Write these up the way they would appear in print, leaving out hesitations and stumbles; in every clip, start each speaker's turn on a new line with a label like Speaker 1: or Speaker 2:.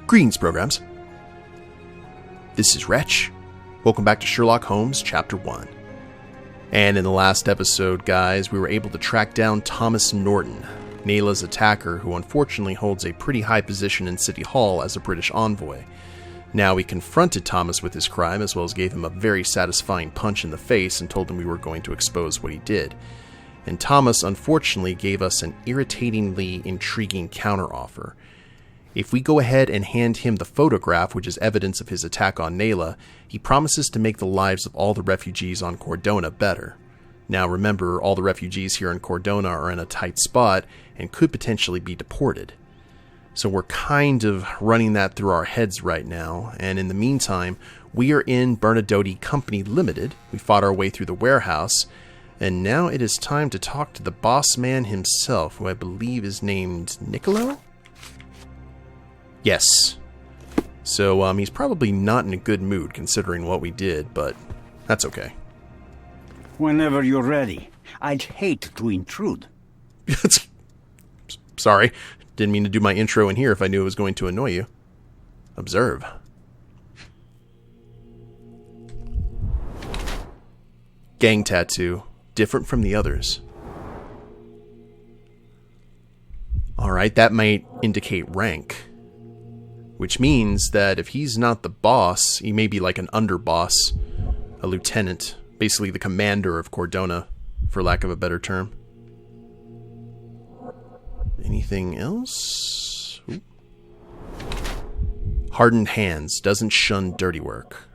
Speaker 1: Greetings, programs. This is Wretch. Welcome back to Sherlock Holmes, Chapter 1. And in the last episode, guys, we were able to track down Thomas Norton, Neila's attacker, who unfortunately holds a pretty high position in City Hall as a British envoy. Now, we confronted Thomas with his crime, as well as gave him a very satisfying punch in the face and told him we were going to expose what he did. And Thomas, unfortunately, gave us an irritatingly intriguing counteroffer. If we go ahead and hand him the photograph, which is evidence of his attack on Neila, he promises to make the lives of all the refugees on Cordona better. Now remember, all the refugees here in Cordona are in a tight spot and could potentially be deported. So we're kind of running that through our heads right now, and in the meantime, we are in Bernadotti Company Limited. We fought our way through the warehouse, and now it is time to talk to the boss man himself, who I believe is named Nicolò? Yes. So, he's probably not in a good mood considering what we did, but that's okay.
Speaker 2: Whenever you're ready. I'd hate to intrude.
Speaker 1: Sorry. Didn't mean to do my intro in here if I knew it was going to annoy you. Observe. Gang tattoo. Different from the others. Alright, that might indicate rank. Which means that if he's not the boss, he may be like an underboss, a lieutenant, basically the commander of Cordona, for lack of a better term. Anything else? Ooh. Hardened hands, doesn't shun dirty work.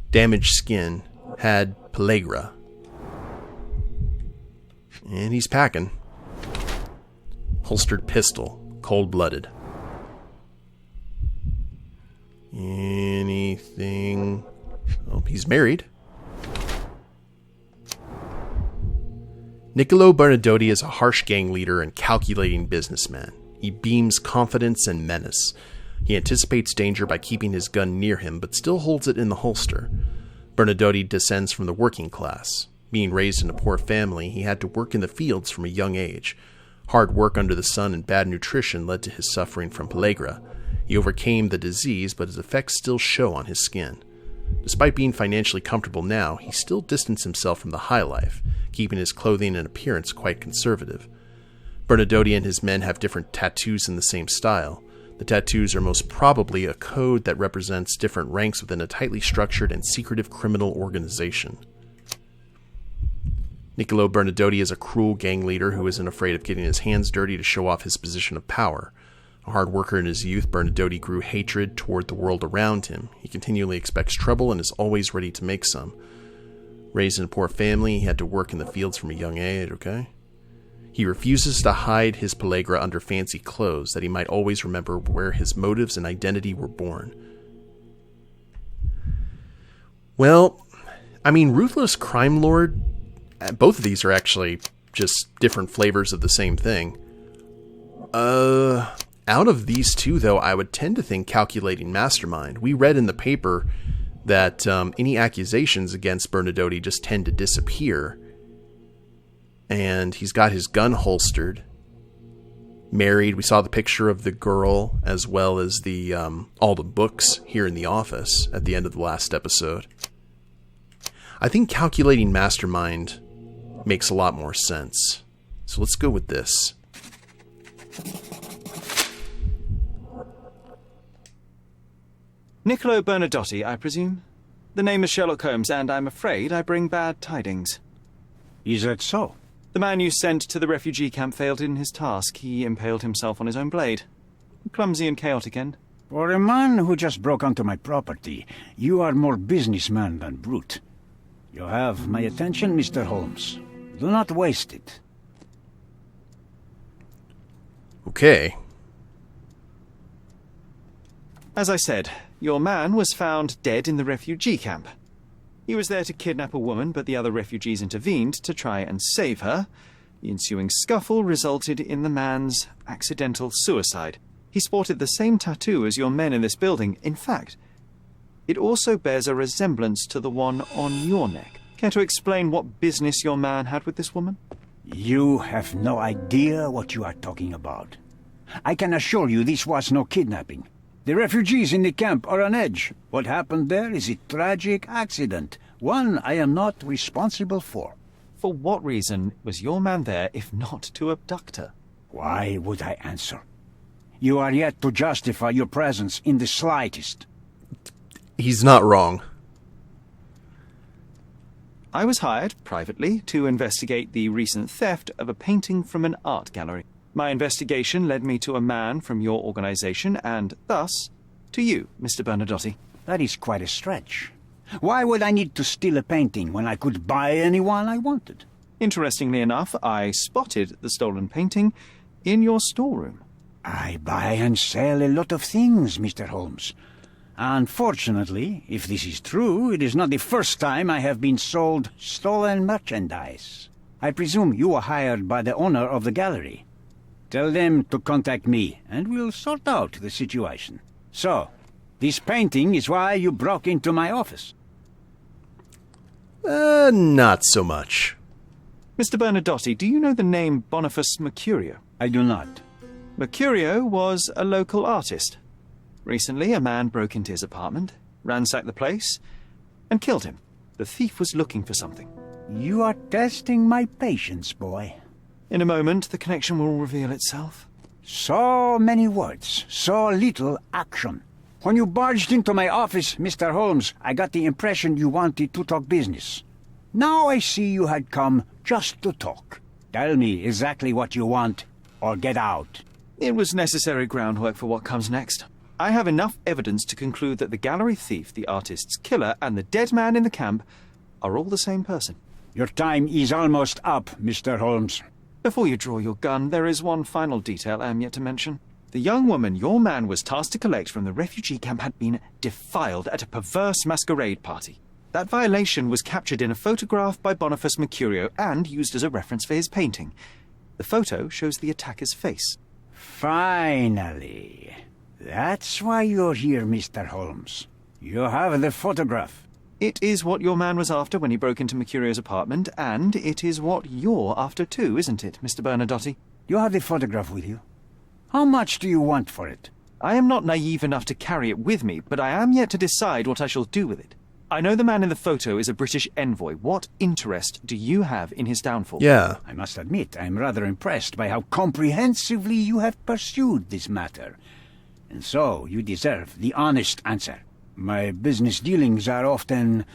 Speaker 1: Damaged skin, had pellagra. And he's packing. Holstered pistol, cold-blooded. Anything? Oh, he's married. Nicolò Bernadotti is a harsh gang leader and calculating businessman. He beams confidence and menace. He anticipates danger by keeping his gun near him, but still holds it in the holster. Bernadotti descends from the working class. Being raised in a poor family, he had to work in the fields from a young age. Hard work under the sun and bad nutrition led to his suffering from pellagra. He overcame the disease, but his effects still show on his skin. Despite being financially comfortable now, he still distanced himself from the high life, keeping his clothing and appearance quite conservative. Bernadotti and his men have different tattoos in the same style. The tattoos are most probably a code that represents different ranks within a tightly structured and secretive criminal organization. Nicolò Bernadotti is a cruel gang leader who isn't afraid of getting his hands dirty to show off his position of power. A hard worker in his youth, Bernadotti grew hatred toward the world around him. He continually expects trouble and is always ready to make some. Raised in a poor family, he had to work in the fields from a young age, okay? He refuses to hide his pellagra under fancy clothes, that he might always remember where his motives and identity were born. Well, I mean, ruthless crime lord... Both of these are actually just different flavors of the same thing. Out of these two, though, I would tend to think calculating mastermind. We read in the paper that any accusations against Bernadotti just tend to disappear. And he's got his gun holstered. Married. We saw the picture of the girl as well as the all the books here in the office at the end of the last episode. I think calculating mastermind makes a lot more sense. So let's go with this.
Speaker 3: Nicolò Bernadotti, I presume? The name is Sherlock Holmes, and I'm afraid I bring bad tidings.
Speaker 2: Is that so?
Speaker 3: The man you sent to the refugee camp failed in his task. He impaled himself on his own blade. Clumsy and chaotic end.
Speaker 2: For a man who just broke onto my property, you are more businessman than brute. You have my attention, Mr. Holmes. Do not waste it.
Speaker 1: Okay.
Speaker 3: As I said, your man was found dead in the refugee camp. He was there to kidnap a woman, but the other refugees intervened to try and save her. The ensuing scuffle resulted in the man's accidental suicide. He sported the same tattoo as your men in this building. In fact, it also bears a resemblance to the one on your neck. Care to explain what business your man had with this woman?
Speaker 2: You have no idea what you are talking about. I can assure you this was no kidnapping. The refugees in the camp are on edge. What happened there is a tragic accident, one I am not responsible for.
Speaker 3: For what reason was your man there if not to abduct her?
Speaker 2: Why would I answer? You are yet to justify your presence in the slightest.
Speaker 1: He's not wrong.
Speaker 3: I was hired, privately, to investigate the recent theft of a painting from an art gallery. My investigation led me to a man from your organization, and thus, to you, Mr. Bernadotti.
Speaker 2: That is quite a stretch. Why would I need to steal a painting when I could buy anyone I wanted?
Speaker 3: Interestingly enough, I spotted the stolen painting in your storeroom.
Speaker 2: I buy and sell a lot of things, Mr. Holmes. Unfortunately, if this is true, it is not the first time I have been sold stolen merchandise. I presume you were hired by the owner of the gallery. Tell them to contact me, and we'll sort out the situation. So, this painting is why you broke into my office.
Speaker 1: Not so much.
Speaker 3: Mr. Bernadotti, do you know the name Boniface Mercurio?
Speaker 2: I do not.
Speaker 3: Mercurio was a local artist. Recently, a man broke into his apartment, ransacked the place, and killed him. The thief was looking for something.
Speaker 2: You are testing my patience, boy.
Speaker 3: In a moment, the connection will reveal itself.
Speaker 2: So many words, so little action. When you barged into my office, Mr. Holmes, I got the impression you wanted to talk business. Now I see you had come just to talk. Tell me exactly what you want, or get out.
Speaker 3: It was necessary groundwork for what comes next. I have enough evidence to conclude that the gallery thief, the artist's killer, and the dead man in the camp are all the same person.
Speaker 2: Your time is almost up, Mr. Holmes.
Speaker 3: Before you draw your gun, there is one final detail I am yet to mention. The young woman your man was tasked to collect from the refugee camp had been defiled at a perverse masquerade party. That violation was captured in a photograph by Boniface Mercurio and used as a reference for his painting. The photo shows the attacker's face.
Speaker 2: Finally. That's why you're here, Mr. Holmes. You have the photograph.
Speaker 3: It is what your man was after when he broke into Mercurio's apartment, and it is what you're after too, isn't it, Mr. Bernadotti?
Speaker 2: You have the photograph with you. How much do you want for it?
Speaker 3: I am not naive enough to carry it with me, but I am yet to decide what I shall do with it. I know the man in the photo is a British envoy. What interest do you have in his downfall?
Speaker 1: Yeah.
Speaker 2: I must admit, I am rather impressed by how comprehensively you have pursued this matter. And so, you deserve the honest answer. My business dealings are often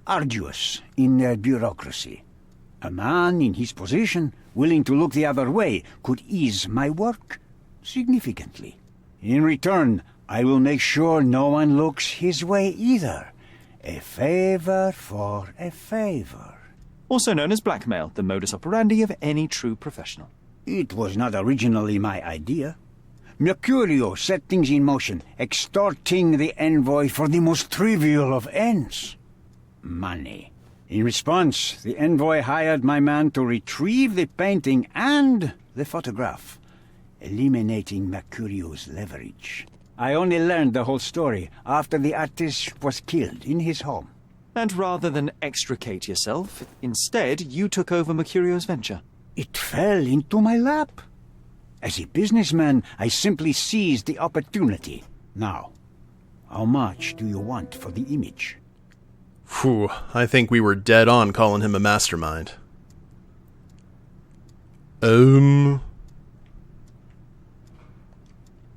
Speaker 2: arduous in their bureaucracy. A man in his position, willing to look the other way, could ease my work significantly. In return, I will make sure no one looks his way either. A favor for a favor.
Speaker 3: Also known as blackmail, the modus operandi of any true professional.
Speaker 2: It was not originally my idea. Mercurio set things in motion, extorting the envoy for the most trivial of ends. Money. In response, the envoy hired my man to retrieve the painting and the photograph, eliminating Mercurio's leverage. I only learned the whole story after the artist was killed in his home.
Speaker 3: And rather than extricate yourself, instead you took over Mercurio's venture.
Speaker 2: It fell into my lap. As a businessman, I simply seized the opportunity. Now, how much do you want for the image?
Speaker 1: Phew, I think we were dead on calling him a mastermind.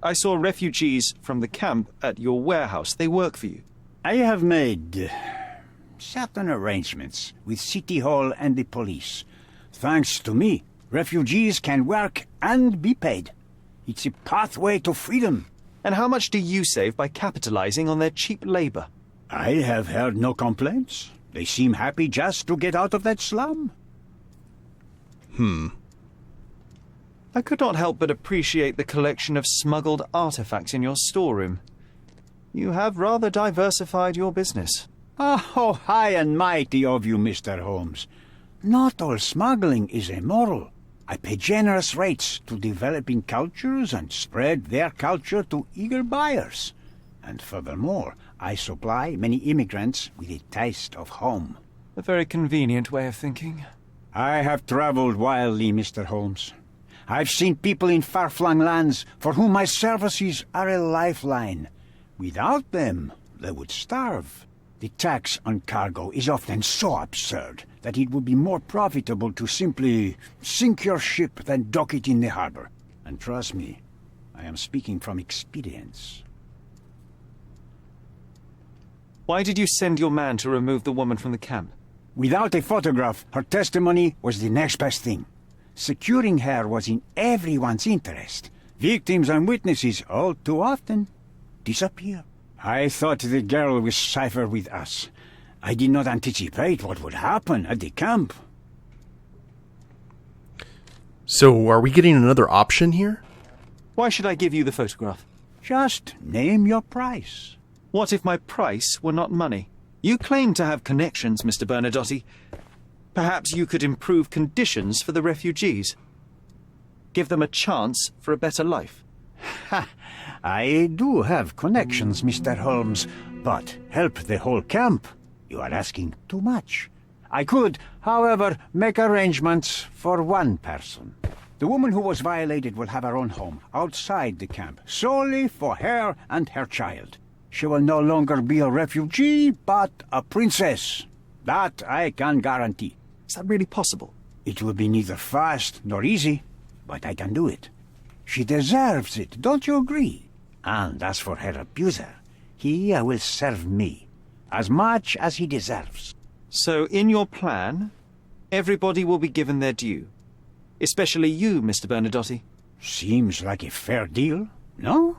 Speaker 3: I saw refugees from the camp at your warehouse. They work for you.
Speaker 2: I have made certain arrangements with City Hall and the police. Thanks to me, refugees can work and be paid. It's a pathway to freedom.
Speaker 3: And how much do you save by capitalizing on their cheap labor?
Speaker 2: I have heard no complaints. They seem happy just to get out of that slum.
Speaker 3: I could not help but appreciate the collection of smuggled artifacts in your storeroom. You have rather diversified your business.
Speaker 2: How high and mighty of you, Mr. Holmes. Not all smuggling is immoral. I pay generous rates to developing cultures and spread their culture to eager buyers. And furthermore, I supply many immigrants with a taste of home.
Speaker 3: A very convenient way of thinking.
Speaker 2: I have traveled wildly, Mr. Holmes. I've seen people in far-flung lands for whom my services are a lifeline. Without them, they would starve. The tax on cargo is often so absurd that it would be more profitable to simply sink your ship than dock it in the harbor. And trust me, I am speaking from experience.
Speaker 3: Why did you send your man to remove the woman from the camp?
Speaker 2: Without a photograph, her testimony was the next best thing. Securing her was in everyone's interest. Victims and witnesses all too often disappear. I thought the girl was safer with us. I did not anticipate what would happen at the camp.
Speaker 1: So, are we getting another option here?
Speaker 3: Why should I give you the photograph?
Speaker 2: Just name your price.
Speaker 3: What if my price were not money? You claim to have connections, Mr. Bernadotti. Perhaps you could improve conditions for the refugees. Give them a chance for a better life.
Speaker 2: Ha! I do have connections, Mr. Holmes, but help the whole camp? You are asking too much. I could, however, make arrangements for one person. The woman who was violated will have her own home outside the camp, solely for her and her child. She will no longer be a refugee, but a princess. That I can guarantee.
Speaker 3: Is that really possible?
Speaker 2: It will be neither fast nor easy, but I can do it. She deserves it, don't you agree? And as for her abuser, he will serve me, as much as he deserves.
Speaker 3: So, in your plan, everybody will be given their due. Especially you, Mr. Bernadotti.
Speaker 2: Seems like a fair deal, no?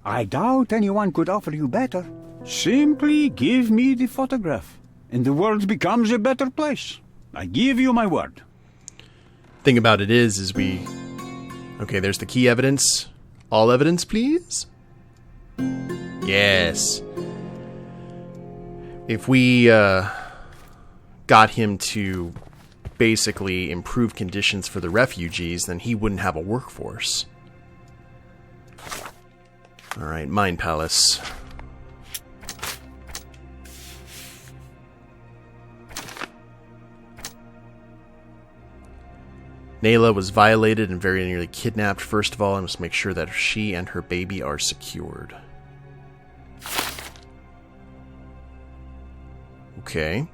Speaker 2: I doubt anyone could offer you better. Simply give me the photograph, and the world becomes a better place. I give you my word.
Speaker 1: Thing about it is we... Okay, there's the key evidence. All evidence, please? Yes. If we got him to basically improve conditions for the refugees, then he wouldn't have a workforce. Alright, Mind Palace. Neila was violated and very nearly kidnapped. First of all, I must make sure that she and her baby are secured. Okay.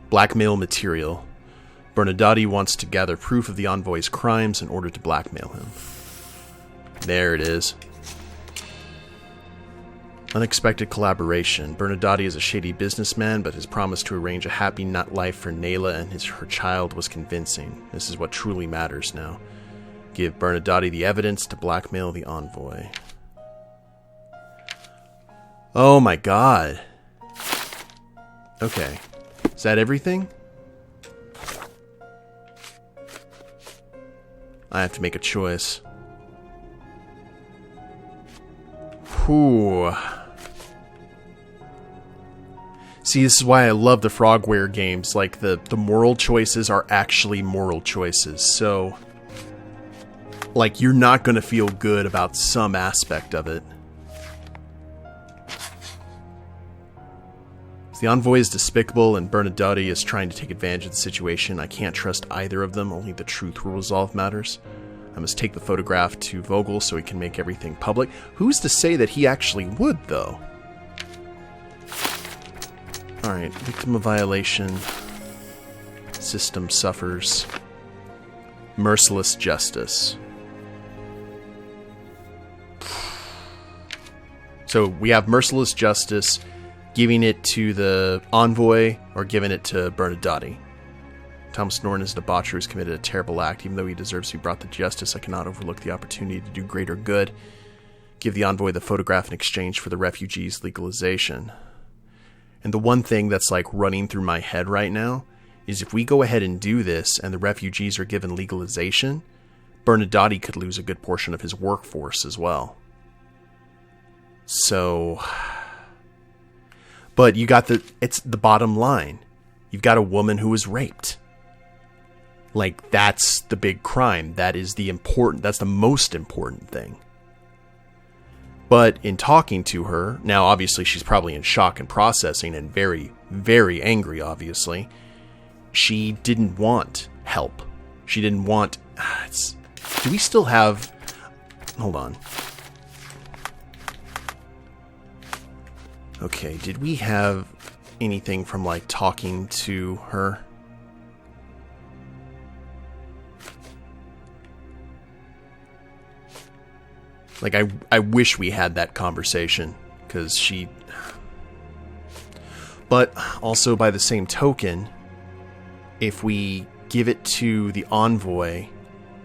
Speaker 1: Blackmail material. Bernadotti wants to gather proof of the envoy's crimes in order to blackmail him. There it is. Unexpected collaboration. Bernadotti is a shady businessman, but his promise to arrange a happy life for Neila and her child was convincing. This is what truly matters now. Give Bernadotti the evidence to blackmail the envoy. Oh my god. Okay. Is that everything? I have to make a choice. Whew. See, this is why I love the Frogware games. Like, the moral choices are actually moral choices. So, like, you're not going to feel good about some aspect of it. The envoy is despicable, and Bernadotti is trying to take advantage of the situation. I can't trust either of them. Only the truth will resolve matters. I must take the photograph to Vogel so he can make everything public. Who's to say that he actually would, though? Alright, victim of violation. System suffers. Merciless justice. So we have merciless justice, giving it to the envoy or giving it to Bernadotti. Thomas Norton is a debaucher who has committed a terrible act. Even though he deserves to be brought to justice, I cannot overlook the opportunity to do greater good. Give the envoy the photograph in exchange for the refugees' legalization. And the one thing that's like running through my head right now is if we go ahead and do this and the refugees are given legalization, Bernadotti could lose a good portion of his workforce as well. So... But you got it's the bottom line. You've got a woman who was raped. Like, that's the big crime. That's the most important thing. But in talking to her, now obviously she's probably in shock and processing and very, very angry, obviously. She didn't want help. She didn't want... do we still have... Hold on. Okay, did we have anything from, like, talking to her? Like, I wish we had that conversation, because she... But also, by the same token, if we give it to the envoy...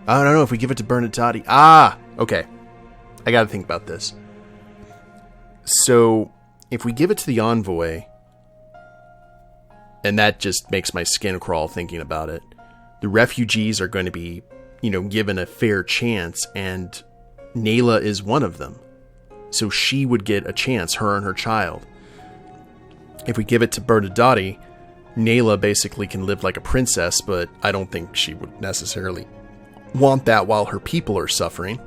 Speaker 1: I don't know, if we give it to Bernadotti... Okay. I gotta think about this. So, if we give it to the envoy... And that just makes my skin crawl thinking about it. The refugees are going to be, given a fair chance, and... Neila is one of them. So she would get a chance, her and her child. If we give it to Bernadotti, Neila basically can live like a princess, but I don't think she would necessarily want that while her people are suffering.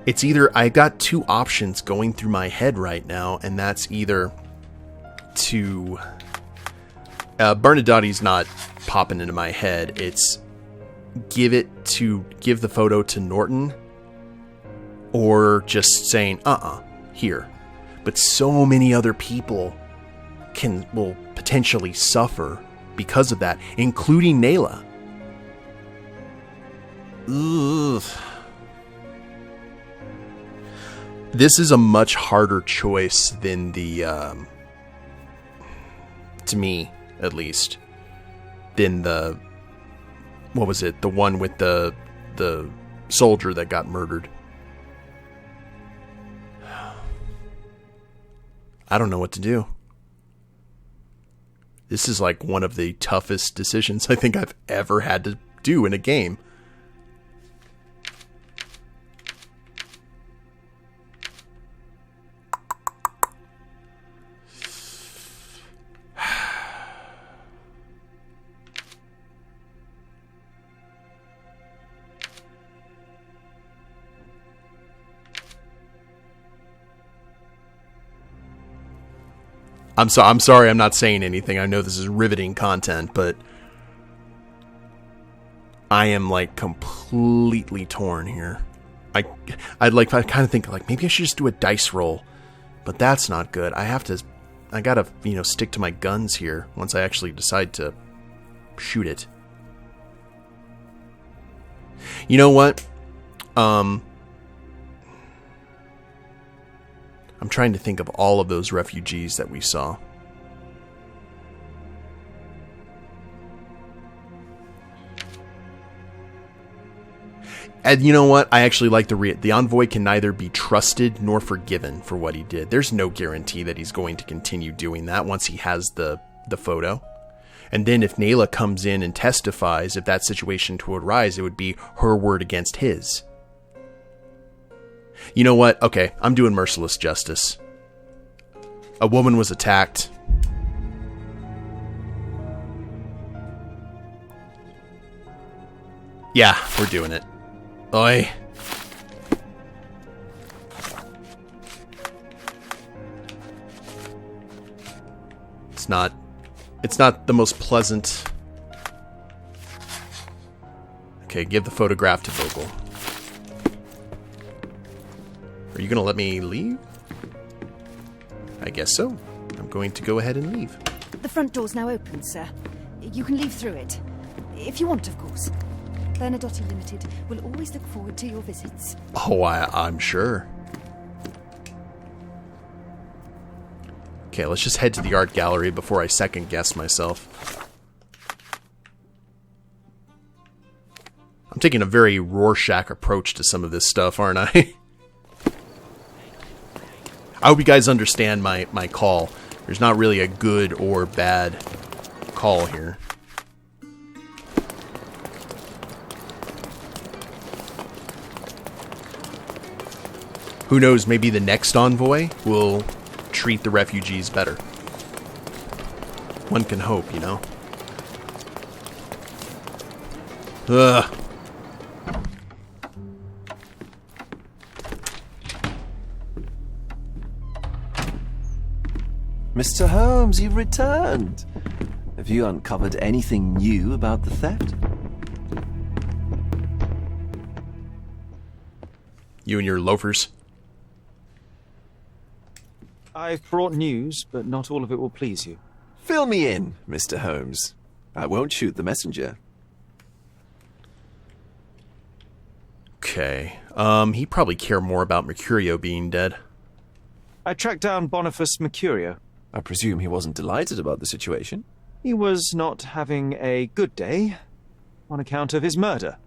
Speaker 1: It's either... I got two options going through my head right now, and that's either to... Bernadotti's not popping into my head. It's... give the photo to Norton, or just saying here. But so many other people will potentially suffer because of that, including Neila. Ugh. This is a much harder choice than the to me at least, than the... What was it? The one with the soldier that got murdered. I don't know what to do. This is like one of the toughest decisions I think I've ever had to do in a game. I'm sorry I'm not saying anything. I know this is riveting content, but I am like completely torn here. I kind of think like maybe I should just do a dice roll, but that's not good. I gotta, stick to my guns here once I actually decide to shoot it. You know what? I'm trying to think of all of those refugees that we saw. And you know what? I actually like the envoy can neither be trusted nor forgiven for what he did. There's no guarantee that he's going to continue doing that once he has the photo. And then if Neila comes in and testifies, if that situation to arise, it would be her word against his. You know what? Okay, I'm doing merciless justice. A woman was attacked. Yeah, we're doing it. Oi. It's not the most pleasant. Okay, give the photograph to Vogel. Are you going to let me leave? I guess so. I'm going to go ahead and leave.
Speaker 4: The front door's now open, sir. You can leave through it. If you want, of course. Bernadotti Limited will always look forward to your visits.
Speaker 1: Oh, I'm sure. Okay, let's just head to the art gallery before I second guess myself. I'm taking a very Rorschach approach to some of this stuff, aren't I? I hope you guys understand my call. There's not really a good or bad call here. Who knows, maybe the next envoy will treat the refugees better. One can hope, you know? Ugh.
Speaker 5: Mr. Holmes, you've returned. Have you uncovered anything new about the theft?
Speaker 1: You and your loafers.
Speaker 3: I've brought news, but not all of it will please you.
Speaker 5: Fill me in, Mr. Holmes. I won't shoot the messenger.
Speaker 1: Okay. He'd probably care more about Mercurio being dead.
Speaker 3: I tracked down Boniface Mercurio.
Speaker 5: I presume he wasn't delighted about the situation.
Speaker 3: He was not having a good day on account of his murder.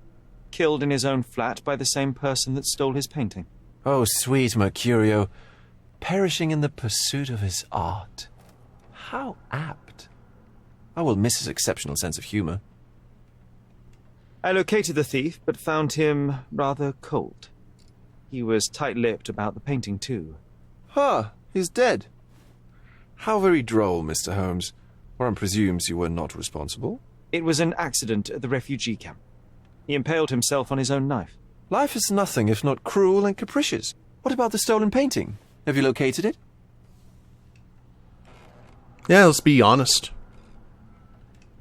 Speaker 3: Killed in his own flat by the same person that stole his painting.
Speaker 5: Oh, sweet Mercurio. Perishing in the pursuit of his art. How apt. I will miss his exceptional sense of humor.
Speaker 3: I located the thief, but found him rather cold. He was tight-lipped about the painting, too.
Speaker 5: Huh, he's dead. How very droll, Mr. Holmes. One presumes you were not responsible.
Speaker 3: It was an accident at the refugee camp. He impaled himself on his own knife.
Speaker 5: Life is nothing if not cruel and capricious. What about the stolen painting? Have you located it?
Speaker 1: Yeah, let's be honest.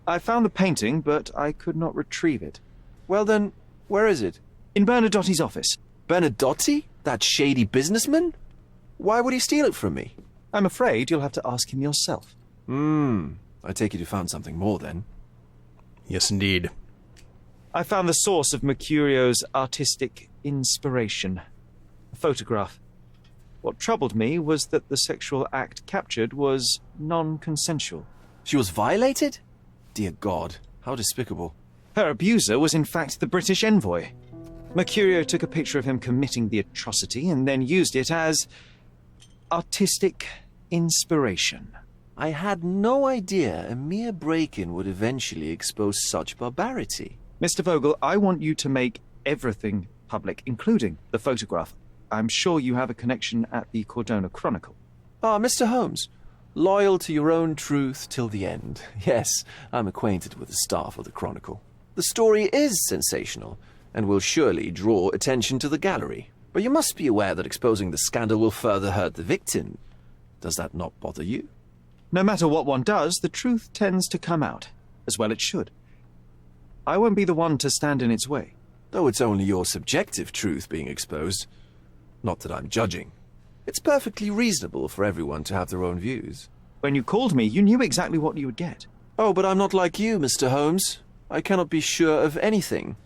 Speaker 3: I found the painting, but I could not retrieve it.
Speaker 5: Well then, where is it?
Speaker 3: In Bernadotti's office.
Speaker 5: Bernadotti? That shady businessman? Why would he steal it from me?
Speaker 3: I'm afraid you'll have to ask him yourself.
Speaker 5: I take it you found something more then.
Speaker 1: Yes, indeed.
Speaker 3: I found the source of Mercurio's artistic inspiration. A photograph. What troubled me was that the sexual act captured was non-consensual.
Speaker 5: She was violated? Dear God, how despicable.
Speaker 3: Her abuser was in fact the British envoy. Mercurio took a picture of him committing the atrocity and then used it as artistic inspiration.
Speaker 5: I had no idea a mere break-in would eventually expose such barbarity.
Speaker 3: Mr. Vogel, I want you to make everything public, including the photograph. I'm sure you have a connection at the Cordona Chronicle.
Speaker 5: Ah, Mr. Holmes, loyal to your own truth till the end. Yes, I'm acquainted with the staff of the Chronicle. The story is sensational, and will surely draw attention to the gallery. But you must be aware that exposing the scandal will further hurt the victim. Does that not bother you?
Speaker 3: No matter what one does, the truth tends to come out, as well it should. I won't be the one to stand in its way.
Speaker 5: Though it's only your subjective truth being exposed. Not that I'm judging. It's perfectly reasonable for everyone to have their own views.
Speaker 3: When you called me, you knew exactly what you would get.
Speaker 5: Oh, but I'm not like you, Mr. Holmes. I cannot be sure of anything.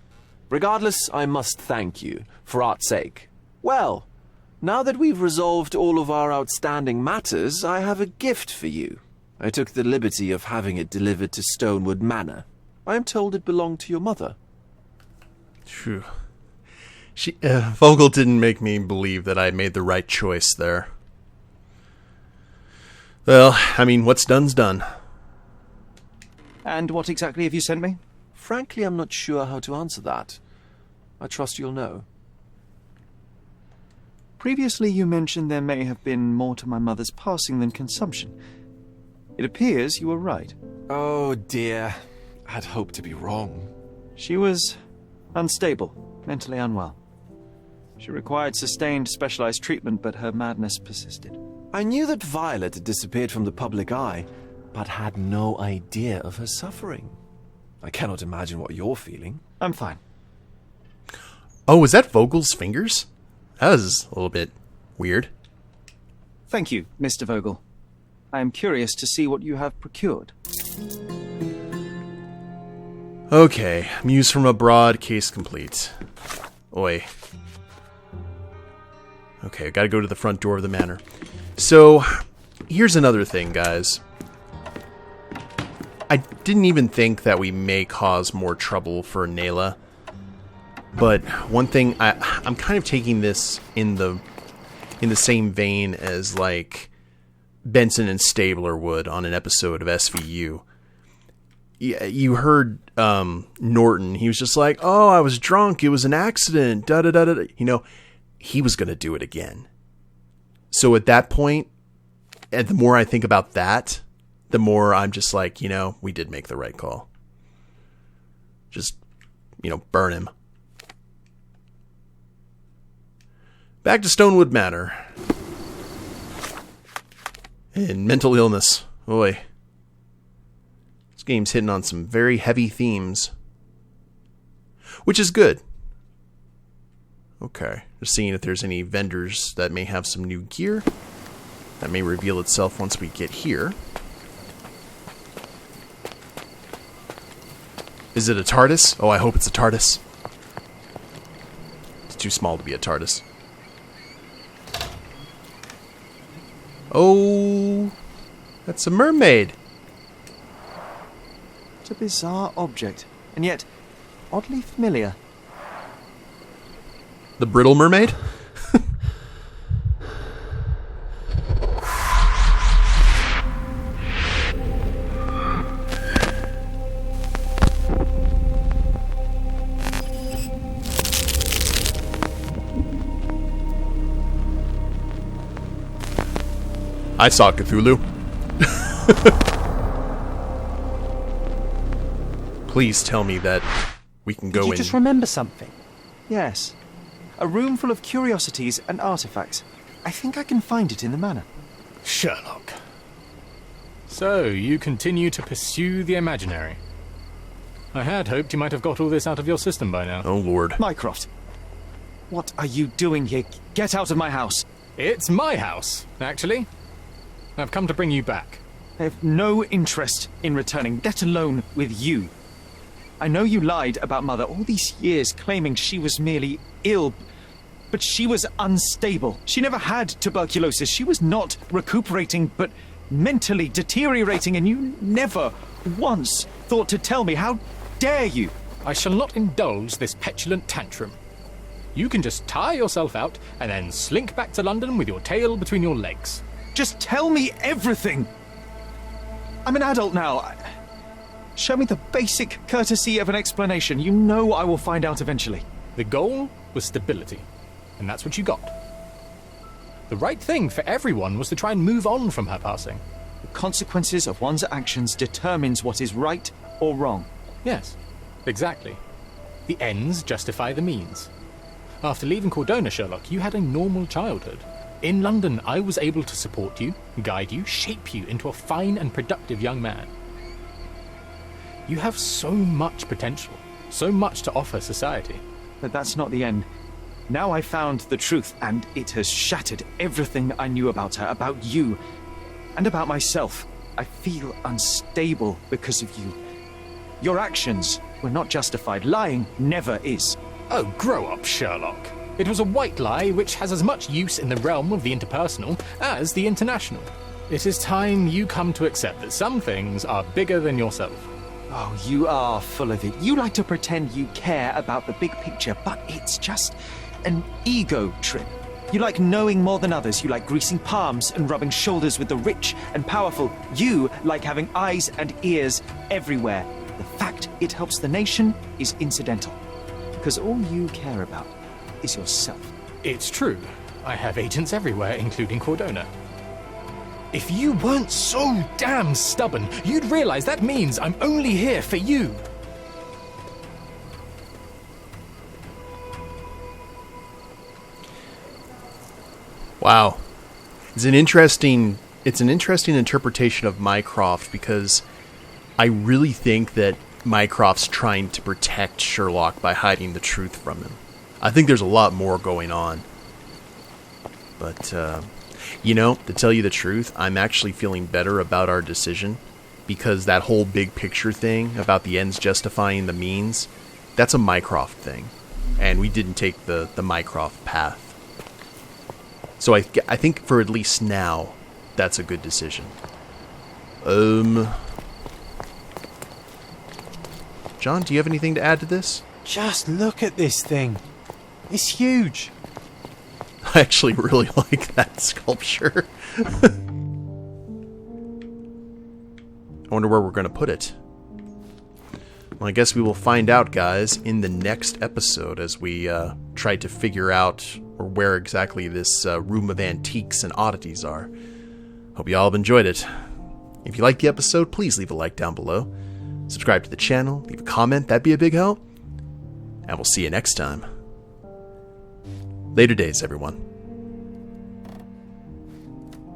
Speaker 5: Regardless, I must thank you, for art's sake. Well, now that we've resolved all of our outstanding matters, I have a gift for you. I took the liberty of having it delivered to Stonewood Manor. I am told it belonged to your mother.
Speaker 1: Phew. Vogel didn't make me believe that I made the right choice there. Well, I mean, what's done's done.
Speaker 3: And what exactly have you sent me?
Speaker 5: Frankly, I'm not sure how to answer that. I trust you'll know.
Speaker 3: Previously, you mentioned there may have been more to my mother's passing than consumption. It appears you were right.
Speaker 5: Oh, dear. I'd hoped to be wrong.
Speaker 3: She was unstable, mentally unwell. She required sustained, specialized treatment, but her madness persisted.
Speaker 5: I knew that Violet had disappeared from the public eye, but had no idea of her suffering. I cannot imagine what you're feeling.
Speaker 3: I'm fine.
Speaker 1: Oh, was that Vogel's fingers? That was a little bit weird.
Speaker 3: Thank you, Mr. Vogel. I am curious to see what you have procured.
Speaker 1: Okay, Muse from abroad, case complete. Oi. Okay, I gotta go to the front door of the manor. So, here's another thing, guys. I didn't even think that we may cause more trouble for Neila. But one thing, I'm kind of taking this in the same vein as, like, Benson and Stabler would on an episode of SVU. Yeah, you heard Norton. He was just like, "Oh, I was drunk. It was an accident." Da da da da. You know, he was gonna do it again. So at that point, and the more I think about that, the more I'm just like, you know, we did make the right call. Just, you know, burn him. Back to Stonewood Manor. And mental illness. Boy. This game's hitting on some very heavy themes. Which is good. Okay. Just seeing if there's any vendors that may have some new gear. That may reveal itself once we get here. Is it a TARDIS? Oh, I hope it's a TARDIS. It's too small to be a TARDIS. Oh, that's a mermaid.
Speaker 3: It's a bizarre object, and yet oddly familiar.
Speaker 1: The brittle mermaid? I saw Cthulhu. Please tell me that we can go in.
Speaker 3: Did you just remember something? Yes. A room full of curiosities and artifacts. I think I can find it in the manor.
Speaker 6: Sherlock. So, you continue to pursue the imaginary. I had hoped you might have got all this out of your system by now.
Speaker 1: Oh, Lord.
Speaker 3: Mycroft, what are you doing here? Get out of my house.
Speaker 6: It's my house, actually. I've come to bring you back.
Speaker 3: I have no interest in returning, let alone with you. I know you lied about Mother all these years, claiming she was merely ill, but she was unstable. She never had tuberculosis. She was not recuperating, but mentally deteriorating, and you never once thought to tell me. How dare you?
Speaker 6: I shall not indulge this petulant tantrum. You can just tire yourself out and then slink back to London with your tail between your legs.
Speaker 3: Just tell me everything. I'm an adult now. Show me the basic courtesy of an explanation. You know I will find out eventually.
Speaker 6: The goal was stability, and that's what you got. The right thing for everyone was to try and move on from her passing.
Speaker 3: The consequences of one's actions determines what is right or wrong.
Speaker 6: Yes, exactly. The ends justify the means. After leaving Cordona, Sherlock, you had a normal childhood. In London, I was able to support you, guide you, shape you into a fine and productive young man. You have so much potential, so much to offer society.
Speaker 3: But that's not the end. Now I found the truth, and it has shattered everything I knew about her, about you, and about myself. I feel unstable because of you. Your actions were not justified. Lying never is.
Speaker 6: Oh, grow up, Sherlock. It was a white lie which has as much use in the realm of the interpersonal as the international. It is time you come to accept that some things are bigger than yourself.
Speaker 3: Oh, you are full of it. You like to pretend you care about the big picture, but it's just an ego trip. You like knowing more than others. You like greasing palms and rubbing shoulders with the rich and powerful. You like having eyes and ears everywhere. The fact it helps the nation is incidental, because all you care about is yourself.
Speaker 6: It's true. I have agents everywhere, including Cordona. If you weren't so damn stubborn, you'd realize that means I'm only here for you.
Speaker 1: Wow. It's an interesting interpretation of Mycroft, because I really think that Mycroft's trying to protect Sherlock by hiding the truth from him. I think there's a lot more going on. But, to tell you the truth, I'm actually feeling better about our decision, because that whole big picture thing about the ends justifying the means, that's a Mycroft thing. And we didn't take the Mycroft path. So I think for at least now, that's a good decision. John, do you have anything to add to this?
Speaker 7: Just look at this thing. It's huge.
Speaker 1: I actually really like that sculpture. I wonder where we're going to put it. Well, I guess we will find out, guys, in the next episode as we try to figure out where exactly this room of antiques and oddities are. Hope you all have enjoyed it. If you liked the episode, please leave a like down below. Subscribe to the channel, leave a comment, that'd be a big help. And we'll see you next time. Later days, everyone.